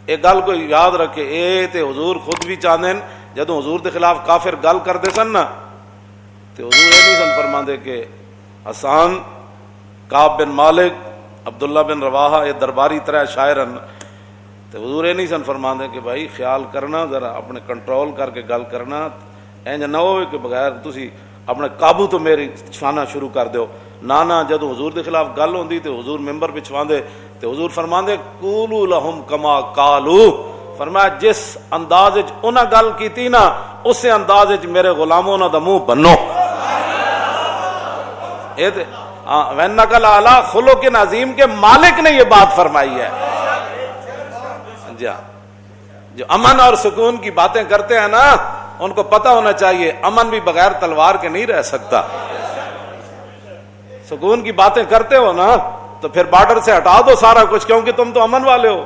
ایک گل کو یاد رکھے، اے تے حضور خود بھی چاہتے ہیں جدوں حضور دے خلاف کافر گل کرتے سن نا تے حضور یہ نہیں سن فرماندے کہ حسان، کعب بن مالک، عبداللہ بن رواحہ، یہ درباری طرح شاعر ہیں، تو حضور یہ نہیں سن فرماندے کہ بھائی خیال کرنا، ذرا اپنے کنٹرول کر کے گل کرنا، اینج نہ ہوئے کہ بغیر تسی اپنے قابو تو میری چھانا شروع کر دیو۔ نانا جدو حضور دے خلاف گل ہوندی تے حضور ممبر بچھواندے تے حضور فرماندے قولوا لہم کما قالوا، فرمایا جس انداز وچ انہاں گل کیتی نا اسی انداز وچ میرے غلاموں انہاں دا منہ بنو۔ اے تے وَإِنَّكَ لَعَلَىٰ خُلُقٍ عَظِيمٍ کے مالک نے یہ بات فرمائی ہے۔ جی ہاں، جو امن اور سکون کی باتیں کرتے ہیں نا ان کو پتہ ہونا چاہیے امن بھی بغیر تلوار کے نہیں رہ سکتا۔ سکون کی باتیں کرتے ہو نا تو پھر بارڈر سے ہٹا دو سارا کچھ، کیونکہ تم تو امن والے ہو۔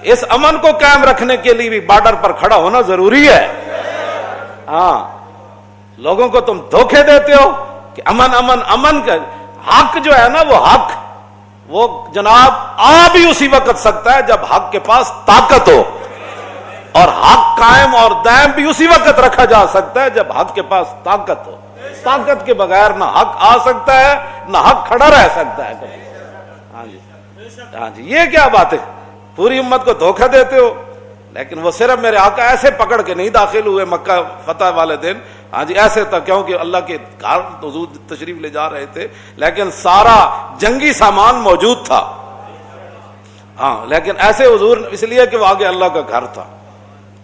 اس امن کو قائم رکھنے کے لیے بھی بارڈر پر کھڑا ہونا ضروری ہے۔ ہاں، لوگوں کو تم دھوکے دیتے ہو کہ امن امن امن کا حق جو ہے نا، وہ حق وہ جناب آ بھی اسی وقت سکتا ہے جب حق کے پاس طاقت ہو، اور حق قائم اور دائم بھی اسی وقت رکھا جا سکتا ہے جب حق کے پاس طاقت ہو۔ طاقت کے بغیر نہ حق آ سکتا ہے نہ حق کھڑا رہ سکتا ہے۔ ہاں جی، ہاں جی، یہ کیا بات ہے، پوری امت کو دھوکہ دیتے ہو۔ لیکن وہ صرف میرے آقا ایسے پکڑ کے نہیں داخل ہوئے مکہ فتح والے دن، ہاں جی ایسے تھا کیونکہ اللہ کے گھر حضور تشریف لے جا رہے تھے، لیکن سارا جنگی سامان موجود تھا۔ ہاں، لیکن ایسے حضور اس لیے کہ وہ آگے اللہ کا گھر تھا۔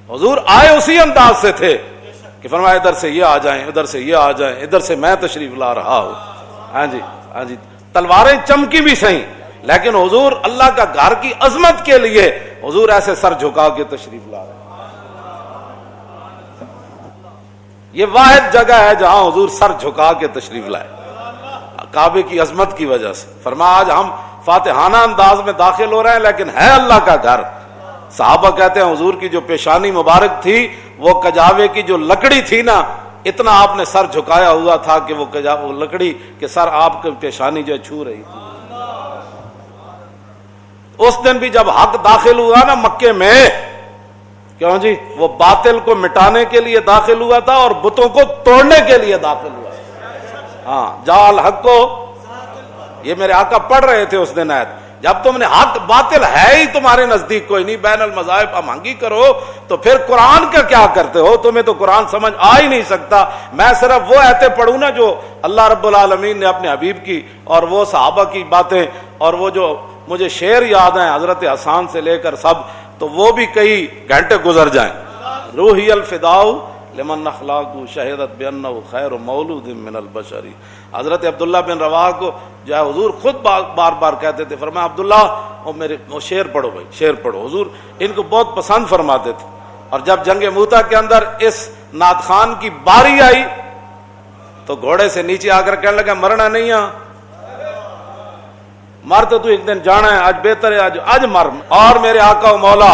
حضور آئے اسی انداز سے تھے کہ فرمایا ادھر سے یہ آ جائیں، ادھر سے یہ آ جائیں، ادھر سے میں تشریف لا رہا ہوں۔ ہاں جی، ہاں جی، تلواریں چمکی بھی صحیح، لیکن حضور اللہ کا گھر کی عظمت کے لیے حضور ایسے سر جھکا کے تشریف لا رہے ہیں۔ یہ واحد جگہ ہے جہاں حضور سر جھکا کے تشریف لائے کعبے کی عظمت کی وجہ سے۔ فرمایا آج ہم فاتحانہ انداز میں داخل ہو رہے ہیں لیکن ہے اللہ کا گھر۔ صحابہ کہتے ہیں حضور کی جو پیشانی مبارک تھی وہ کجاوے کی جو لکڑی تھی نا، اتنا آپ نے سر جھکایا ہوا تھا کہ وہ لکڑی کے سر آپ کی پیشانی جو چھو رہی تھی۔ اس دن بھی جب حق داخل ہوا نا مکے میں، کیوں جی، وہ باطل کو مٹانے کے لیے داخل ہوا تھا اور بتوں کو توڑنے کے لیے داخل ہوا۔ ہاں، جال حق کو، یہ میرے آقا پڑھ رہے تھے اس دن آیت، جب تم نے حق باطل ہے ہی تمہارے نزدیک کوئی نہیں، بین المذاہب ہمانگی کرو تو پھر قرآن کا کیا کرتے ہو؟ تمہیں تو قرآن سمجھ آ ہی نہیں سکتا۔ میں صرف وہ آیتیں پڑھوں نا جو اللہ رب العالمین نے اپنے حبیب کی اور وہ صحابہ کی باتیں، اور وہ جو مجھے شعر یاد ہیں حضرت حسان سے لے کر سب، تو وہ بھی کئی گھنٹے گزر جائیں۔ روحی الفداء لمن اخلاق شہدت بانہ خیر مولود من البشر۔ حضرت عبداللہ بن رواحہ کو جو ہے حضور خود بار بار کہتے تھے، فرمایا عبداللہ وہ میرے شعر پڑھو بھائی، شعر پڑھو۔ حضور ان کو بہت پسند فرماتے تھے۔ اور جب جنگ موتا کے اندر اس نعت خان کی باری آئی تو گھوڑے سے نیچے آ کر کہنے لگا مرنا نہیں ہے، مر تو ایک دن جانا ہے، آج بہتر ہے آج مر۔ اور میرے آقا و مولا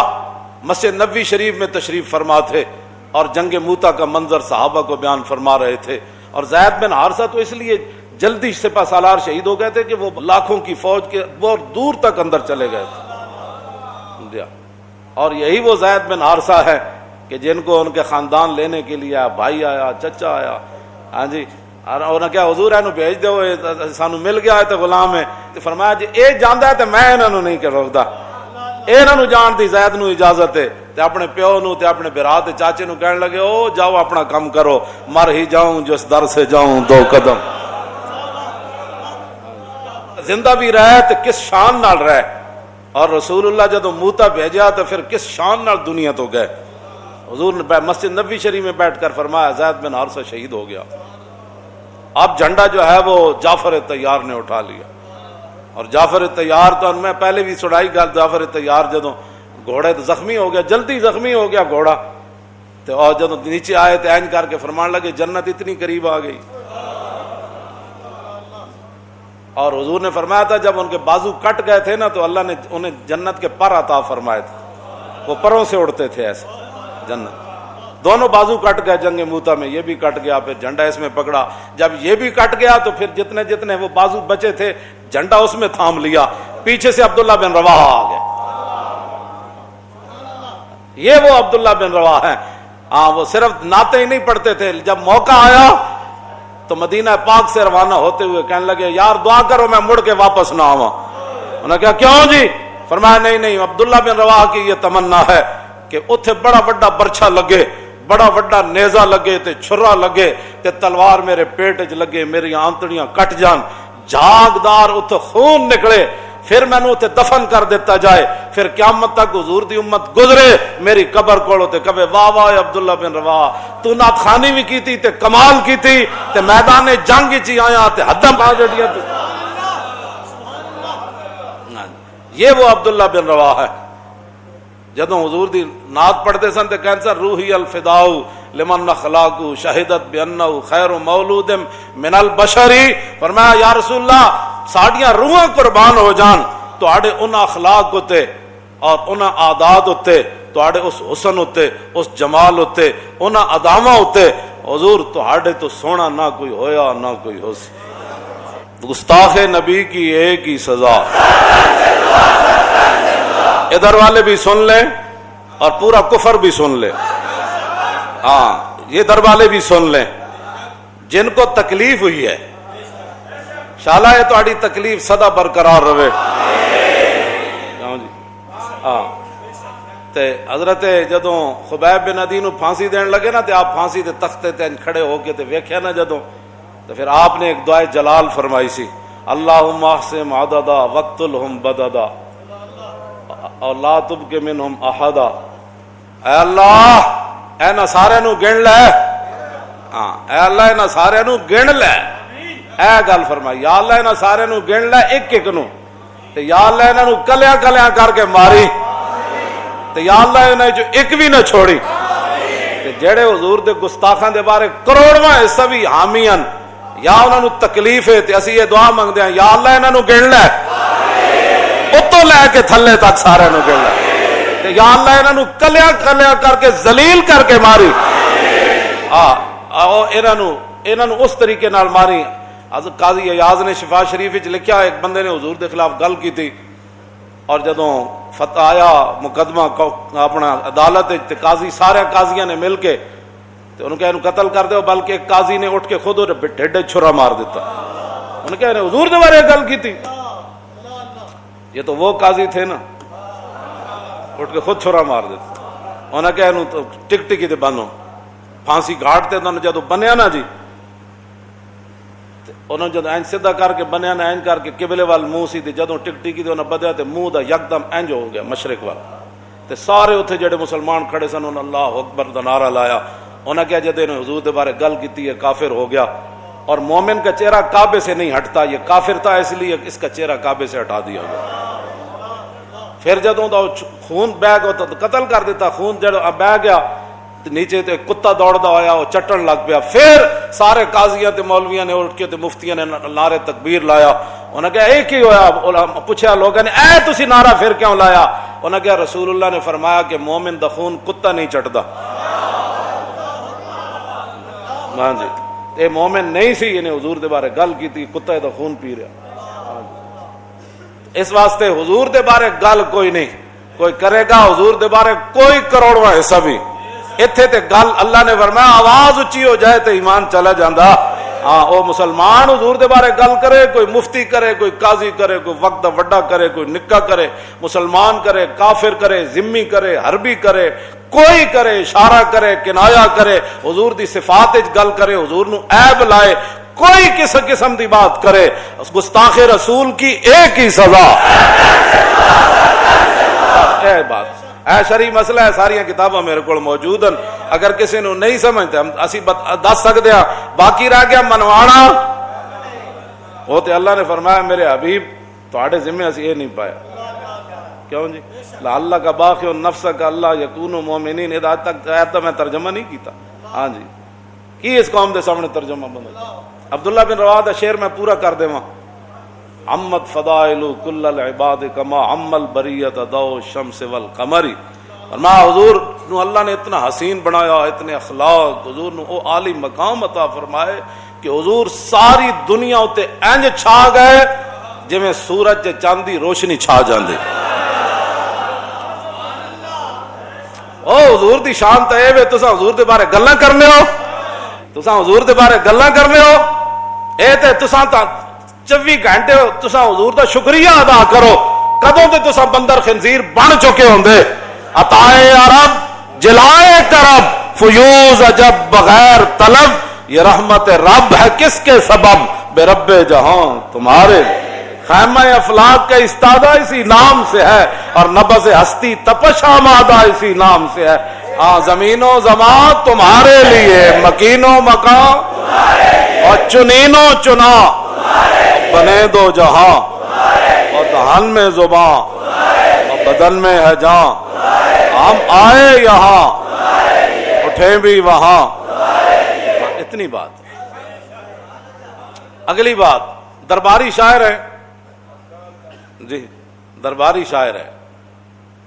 مسجد نبوی شریف میں تشریف فرما تھے اور جنگ موتا کا منظر صحابہ کو بیان فرما رہے تھے۔ اور زید بن حارثہ تو اس لیے جلدی سپہ سالار شہید ہو گئے تھے کہ وہ لاکھوں کی فوج کے بہت دور تک اندر چلے گئے تھے۔ اور یہی وہ زید بن حارثہ ہے کہ جن کو ان کے خاندان لینے کے لیے بھائی آیا، چچا آیا، ہاں جی، اور کیا حضور اینو بھیج دو، سانو مل گیا ہے تو غلام ہے۔ فرمایا جی اے جاندا ہے تے میں انہاں نو نہیں کر روکدا، انہاں نو جان دی زید نو اجازت ہے۔ تے اپنے پیو نو تے اپنے برا تے چاچے نو کہنے لگے او جاؤ اپنا کام کرو، مر ہی جاؤں جس در سے جاؤں دو قدم۔ زندہ بھی رہے تے کس شان نال رہے، اور رسول اللہ جدو موتا بھیجا تو پھر کس شان نال دنیا تو گئے۔ حضور نے مسجد نبوی شریف میں بیٹھ کر فرمایا زید بن حارثہ شہید ہو گیا۔ اب جھنڈا جو ہے وہ جعفر طیار نے اٹھا لیا، اور جعفر طیار تو میں پہلے بھی سڑائی گل، جعفر طیار جدو گھوڑے تو زخمی ہو گیا، جلدی زخمی ہو گیا گھوڑا، تو اور جب نیچے آئے تو اینج کر کے فرمان لگے جنت اتنی قریب آ گئی۔ اور حضور نے فرمایا تھا جب ان کے بازو کٹ گئے تھے نا تو اللہ نے انہیں جنت کے پر عطا فرمائے تھے، وہ پروں سے اڑتے تھے ایسے جنت۔ دونوں بازو کٹ گئے جنگ موتا میں، یہ بھی کٹ گیا، پھر جھنڈا اس میں پکڑا، جب یہ بھی کٹ گیا تو پھر جتنے جتنے وہ بازو بچے تھے جھنڈا اس میں تھام لیا، پیچھے سے عبداللہ بن رواحہ آ گئے۔ یہ وہ عبداللہ بن رواح ہیں. ہاں وہ صرف نعتیں ہی نہیں پڑھتے تھے, جب موقع آیا تو مدینہ پاک سے روانہ ہوتے ہوئے کہنے لگے یار دعا کرو میں مڑ کے واپس نہ آواں. انہوں نے کہا کیوں جی؟ فرمایا نہیں عبداللہ بن رواح کی یہ تمنا ہے کہ اتھے بڑا بڑا برچھا لگے, بڑا بڑا نیزہ لگے تے چھرا لگے تے تلوار میرے پیٹ چ لگے, میری آنتڑیاں کٹ جان, جاگدار اتھے خون نکلے, پھر میں نے دفن کر دیتا جائے, پھر قیامت تک حضور دی امت گزرے میری قبر کولو تے کہے واہ واہ عبداللہ بن رواح تو نعت خوانی بھی کیتی تے کمال کیتی تے میدان جنگ چ آیا تے حداں پا دیٹیاں. یہ وہ عبداللہ بن رواح ہے. جدوں حضور دی نعت پڑھتے سن تے کہن سن روحی الفداء لمن اخلاق شہدت بانہ خیر مولود من البشر. فرمایا یا رسول اللہ ساڈیاں روحاں قربان ہو جان تواڈے انہاں اخلاق اتے اور انہاں عادات اتے, تواڈے اس حسن اتے, اس جمال اتے, انہاں اداماں اتے. حضور تواڈے تو سونا نہ کوئی ہویا نہ کوئی ہو سی. گستاخ نبی کی ایک ہی سزا. ادھر والے بھی سن لیں اور پورا کفر بھی سن لیں. ہاں یہ در والے بھی سن لیں جن کو تکلیف ہوئی ہے, شالا ہے تہاڈی تکلیف سدا برقرار رہے. ہاں تے حضرت جدوں خبیب بن عدی نو پھانسی دین لگے نا تے آپ پھانسی دے تختے تے کھڑے ہو کے تے ویکھیا نا جدوں, تو پھر آپ نے ایک دعائے جلال فرمائی سی, اللہم احسم عددا وقتلہم بددا اور لا تبق منہم احدا. اے اللہ اینا سارے نو گن لے, ہاں اے اللہ اینا سارے نو گن لے, اے گل فرمائی یا اللہ اینا سارے نو گن لے ایک ایک نو, تے یا اللہ اینا نو کلیاں کلیاں کر کے ماری, تے یا اللہ اینا جو ایک بھی نہ چھوڑی. تے جڑے حضور دے گستاخاں دے بارے کروڑواں حصہ بھی حامیاں یا انہاں نو تکلیف ہے تے اسی یہ دعا منگدے ہیں یا اللہ انہاں نو گن لے, اتوں لے کے تھلے تک سارے نو گن لے, تے یا اللہ انہاں نو کلیاں کلیاں کر کے ذلیل کر کے ماری. انہاں نو اس طریقے نال ماری. حضرت قاضی ایاز نے شفا شریف وچ لکھیا ایک بندے نے حضور دے خلاف گل کی تھی, اور جدوں فتح آیا مقدمہ اپنا عدالت تے قاضی سارے قاضیاں نے مل کے تے انہوں کہا قتل کر دو, بلکہ ایک قاضی نے اٹھ کے خود ڈھڈ چھرا مار دیتا. انہوں کہا حضور دے بارے گل کی تھی, یہ تو وہ قاضی تھے نا, اٹھ کے خود چھرا مار دیتا. انہوں نے کہا ٹک ٹکی تے بنو پھانسی گھاٹ تے انہوں نے جدو بنیا نا جی, انہوں نے جدو اینج سیدھا کر کے بنیا نا اینج کر کے قبلے وال منہ سی تے جدو ٹک ٹکی تے انہوں نے بدیا تے منہ دا یکدم اینج ہو گیا مشرق وال, تے سارے اتنے جڑے مسلمان کھڑے سن انہوں نے اللہ اکبر دا نعرہ لایا. انہوں نے کہا جدے نے حضور دے بارے گل کیتی ہے کافر ہو گیا, اور مومن کا چہرہ کعبے سے نہیں ہٹتا, یہ کافر تھا اس لیے اس کا چہرہ کعبے سے ہٹا دیا گیا. پھر جدوں دا خون بہ گیا تو قتل کر دیتا, خون جب بہ گیا نیچے تے کتا دوڑدا ہویا وہ چٹن لگ پیا. پھر سارے قاضیاں تے مولویاں نے اٹھ کے تے مفتیاں نے نعرے تکبیر لایا. انہوں نے کہا اے کی ہویا؟ پوچھا لوگوں نے اے تسی نعرہ پھر کیوں لایا؟ انہوں نے کہا رسول اللہ نے فرمایا کہ مومن دا خون کتا نہیں چٹدا. ہاں جی اے مومن نہیں سی, انہیں حضور دے بارے گل کی تھی, کتا دا خون پی رہا. اس واسطے حضور دے بارے گل کوئی نہیں کوئی کرے گا, حضور دے بارے کوئی کروڑواں حصہ بھی اتھے تے گل اللہ نے فرمایا آواز اچھی ہو جائے تے ایمان چلا جاندہ. ہاں او مسلمان حضور دے بارے گل کرے, کوئی مفتی کرے, کوئی قاضی کرے, کوئی وقت وڈا کرے, کوئی نکا کرے, مسلمان کرے, کافر کرے, ذمی کرے, حربی کرے, کوئی کرے, اشارہ کرے, کنایا کرے, حضور دی صفات وچ گل کرے, حضور نو عیب لائے, کوئی کس قسم دی بات کرے, گستاخ رسول کی ایک ہی سزا. اے بات اے شرعی مسئلہ ہے, ساری کتاباں میرے کو موجود ہیں, اگر کسی نو نہیں سمجھتے ہم اسی دس سکتے ہیں. باقی رہ گیا منوانا, وہ تے اللہ نے فرمایا میرے حبیب تواڈے ذمہ اسی یہ نہیں پایا. کیوں جی؟ اللہ کا باقی نفس کا اللہ یکونوا مومنین, آج تک میں ترجمہ نہیں کیتا. ہاں جی کی اس قوم دے سامنے ترجمہ بنا. عبداللہ بن رواح دا شعر میں پورا کر دے وہاں, عمت فضائل کل العباد کما عم البریت ضوء الشمس والقمر. فرمایا حضور نو اللہ نے اتنا حسین بنایا, اتنے اخلاق, حضور نو او عالی مقام عطا فرمائے کہ حضور ساری دنیا اتے انج چھا گئے جویں سورج تے چاند دی روشنی چھا جاندے. او حضور دی شان تے اے وے تساں حضور دے بارے گلاں کرنے ہو، تساں حضور دے بارے گلاں کرنے ہو، اے تے تساں تا 24 گھنٹے تساں حضور دا شکریہ ادا کرو، کدوں تے تساں بندر خنزیر بن چکے ہوندے۔ عطائے عرب جلائے کرب فیوز عجب بغیر طلب، یہ رحمت رب ہے کس کے سبب، بے رب جہاں تمہارے۔ خیمہ افلاک کا استادہ اسی نام سے ہے، اور نبض ہستی تپش آمادہ اسی نام سے ہے۔ ہاں زمین و زمان تمہارے لیے، مکین و مکان اور چنین و چنا، بنے دو جہاں اور دہن میں زباں اور بدن میں ہے جاں، ہم آئے یہاں اٹھیں بھی وہاں۔ اتنی بات۔ اگلی بات، درباری شاعر ہے جی، درباری شاعر ہے،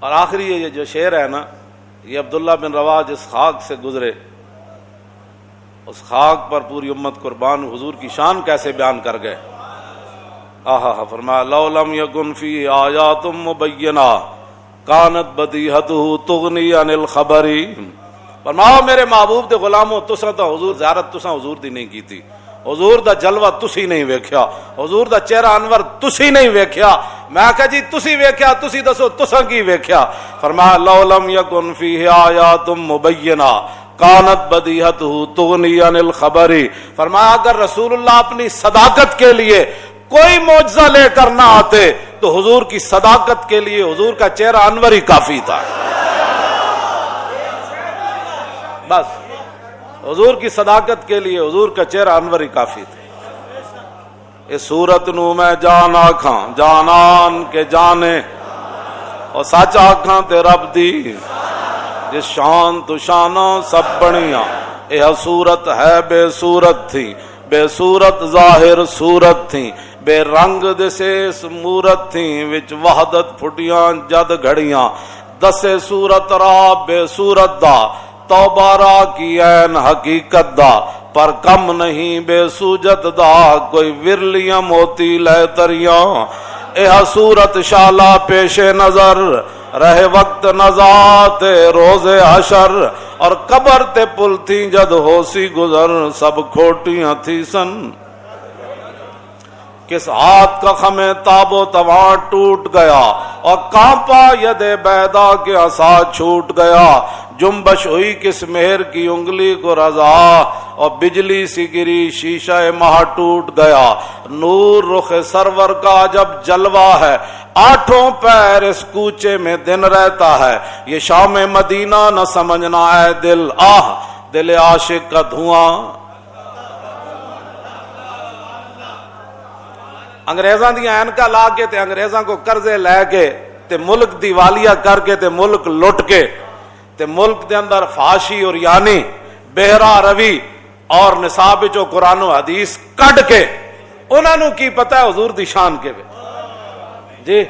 اور آخری یہ جو شعر ہے نا، یہ عبداللہ بن رواح جس خاک سے گزرے، اس خاک پر پوری امت قربان، حضور کی شان کیسے بیان کر گئے۔ آہا، فرمایا لو لم یکن فی آیات مبینہ کانت بدیہتہ تغنی عن الخبر۔ فرماؤ میرے محبوب دے غلاموں، تساں تا حضور زیارت تساں حضور دی نہیں کیتی، حضور دا جلوہ تسی نہیں ویکھیا، حضور دا چہرہ انور تسی نہیں ویکھیا۔ میں کہا جی تسی ویکھیا، تسی دسو تساں کی ویکھیا۔ فرمایا لو لم یکن فیہ آیات مبینہ کانت بدیہتہ تغنی عن الخبر۔ فرمایا اگر رسول اللہ اپنی صداقت کے لیے کوئی معجزہ لے کر نہ آتے تو حضور کی صداقت کے لیے حضور کا چہرہ انور ہی کافی تھا۔ بس حضور کی صداقت کے لیے حضور کا چہرہ انور ہی کافی تھا۔ اس صورت نو میں جان آکھاں جانان کے جانے، اور سچ آکھاں تے رب دی جس شان تو شاناں سب بنیاں، یہ صورت ہے بے صورت تھی، بے صورت ظاہر صورت تھی، بے رنگ دسے مورت تھی، وچ وحدت پھٹیاں جد گھڑیاں، دسے صورت را بے صورت دا، توبہ را کی عین حقیقت دا، پر کم نہیں بے سوجت دا، کوئی ورلیاں موتی لے تریاں، یہ صورت شالا پیش نظر، رہے وقت نزات روز حشر، اور قبر تے پل تھی جد ہو سی گزر، سب کھوٹیاں تھی سن، کس ہاتھ کا خمیں تاب و تواں ٹوٹ گیا، اور کانپا ید بیدا کے عصا چھوٹ گیا، جنبش ہوئی کس مہر کی انگلی کو رضا، اور بجلی سی گری شیشہ ماہ ٹوٹ گیا، نور رخ سرور کا جب جلوہ ہے، آٹھوں پیر اس کوچے میں دن رہتا ہے، یہ شام مدینہ نہ سمجھنا ہے دل، آہ دل عاشق کا دھواں۔ انگریزاں دی اینکا لا کے تے انگریزاں کو قرضے لے کے تے ملک دیوالیہ کر کے تے ملک لٹ کے تے ملک دے اندر فحاشی اور یعنی بہرا روی اور نصاب جو قرآن و حدیث کڈ کے، انہاں نو کی پتہ ہے حضور دی شان کے جی۔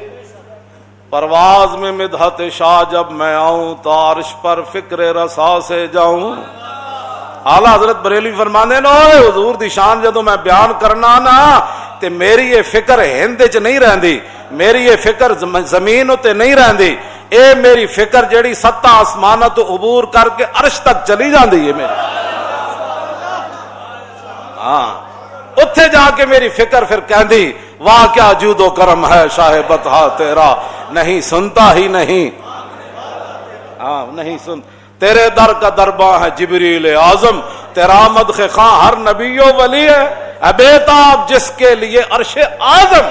پرواز میں مدحت شاہ جب میں آؤں تو عرش پر فکر رسا سے جاؤں، اعلیٰ حضرت بریلوی فرماندے نو حضور دی شان جدوں میں بیان کرنا نا تے میری یہ فکر ہند چ نہیں رہندی، میری یہ فکر زمین تے نہیں رہندی، اے میری فکر جیڑی ستاں آسماناں تو عبور کر کے عرش تک چلی جاندی ہے میری، ہاں اتھے جا کے میری فکر پھر کہندی واہ کیا جود و کرم ہے شاہ بطحا تیرا، نہیں سنتا ہی نہیں، ہاں نہیں سن، تیرے در کا درباں ہے جبریل اعظم، تیرا مدخ خاں ہر نبی و ولی ہے، اے بیتاب جس کے لیے عرش اعظم،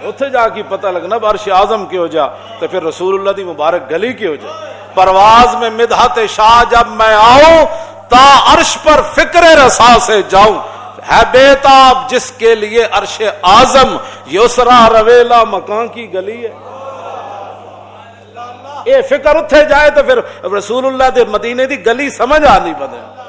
اتھے جا کے پتہ لگنا عرش اعظم کی ہو جا تو پھر رسول اللہ دی مبارک گلی کی ہو جا۔ پرواز میں مدحت شاہ جب میں آؤں تا عرش پر فکر رسا سے جاؤں، ہے بیتاب جس کے لیے عرش اعظم، یسرا رویلا مکان کی گلی ہے۔ یہ فکر اتھے جائے تو پھر رسول اللہ دے مدینے دی گلی سمجھ آ نہیں پتہ۔